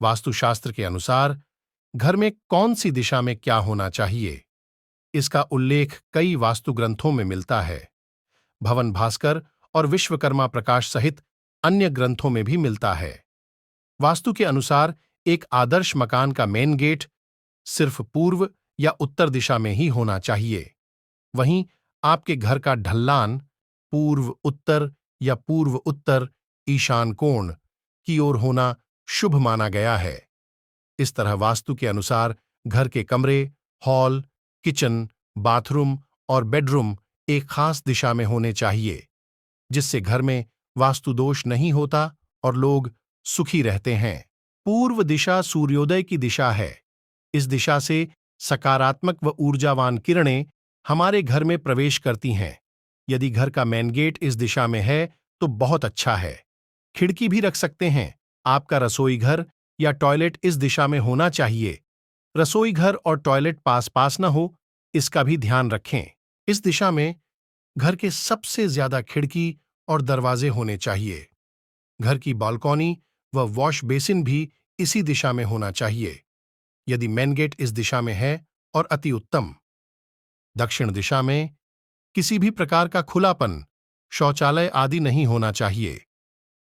वास्तुशास्त्र के अनुसार घर में कौन सी दिशा में क्या होना चाहिए, इसका उल्लेख कई वास्तु ग्रंथों में मिलता है। भवन भास्कर और विश्वकर्मा प्रकाश सहित अन्य ग्रंथों में भी मिलता है। वास्तु के अनुसार एक आदर्श मकान का मेन गेट सिर्फ पूर्व या उत्तर दिशा में ही होना चाहिए। वहीं आपके घर का ढलान पूर्व उत्तर या पूर्व उत्तर ईशान कोण की ओर होना शुभ माना गया है। इस तरह वास्तु के अनुसार घर के कमरे, हॉल, किचन, बाथरूम और बेडरूम एक खास दिशा में होने चाहिए, जिससे घर में वास्तु दोष नहीं होता और लोग सुखी रहते हैं। पूर्व दिशा सूर्योदय की दिशा है। इस दिशा से सकारात्मक व ऊर्जावान किरणें हमारे घर में प्रवेश करती हैं। यदि घर का मेन गेट इस दिशा में है तो बहुत अच्छा है। खिड़की भी रख सकते हैं। आपका रसोई घर या टॉयलेट इस दिशा में होना चाहिए। रसोई घर और टॉयलेट पास पास न हो, इसका भी ध्यान रखें। इस दिशा में घर के सबसे ज्यादा खिड़की और दरवाजे होने चाहिए। घर की बालकनी व वॉश बेसिन भी इसी दिशा में होना चाहिए। यदि मेन गेट इस दिशा में है और अति उत्तम। दक्षिण दिशा में किसी भी प्रकार का खुलापन, शौचालय आदि नहीं होना चाहिए।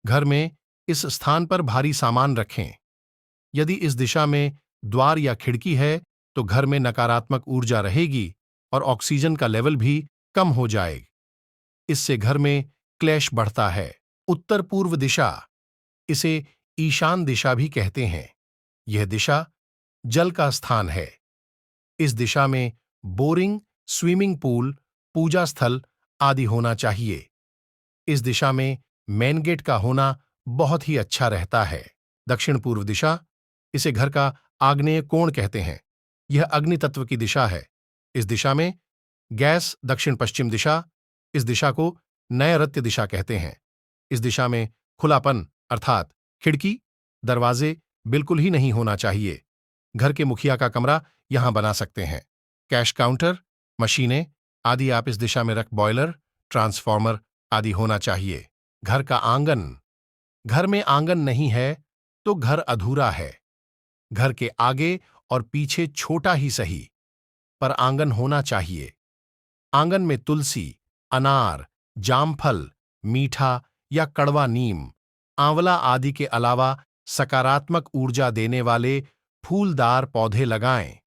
घर में इस स्थान पर भारी सामान रखें। यदि इस दिशा में द्वार या खिड़की है तो घर में नकारात्मक ऊर्जा रहेगी और ऑक्सीजन का लेवल भी कम हो जाएगा। इससे घर में क्लेश बढ़ता है। उत्तर पूर्व दिशा, इसे ईशान दिशा भी कहते हैं। यह दिशा जल का स्थान है। इस दिशा में बोरिंग, स्विमिंग पूल, पूजा स्थल आदि होना चाहिए। इस दिशा में मेन गेट का होना बहुत ही अच्छा रहता है। दक्षिण पूर्व दिशा, इसे घर का आग्नेय कोण कहते हैं। यह अग्नि तत्व की दिशा है। इस दिशा में गैस दक्षिण पश्चिम दिशा, इस दिशा को नैऋत्य दिशा कहते हैं। इस दिशा में खुलापन अर्थात खिड़की, दरवाजे बिल्कुल ही नहीं होना चाहिए। घर के मुखिया का कमरा यहां बना सकते हैं। कैश काउंटर, मशीनें आदि आप इस दिशा में रख बॉयलर, ट्रांसफार्मर आदि होना चाहिए। घर का आंगन, घर में आंगन नहीं है तो घर अधूरा है। घर के आगे और पीछे छोटा ही सही, पर आंगन होना चाहिए। आंगन में तुलसी, अनार, जामफल, मीठा या कड़वा नीम, आंवला आदि के अलावा सकारात्मक ऊर्जा देने वाले फूलदार पौधे लगाएं।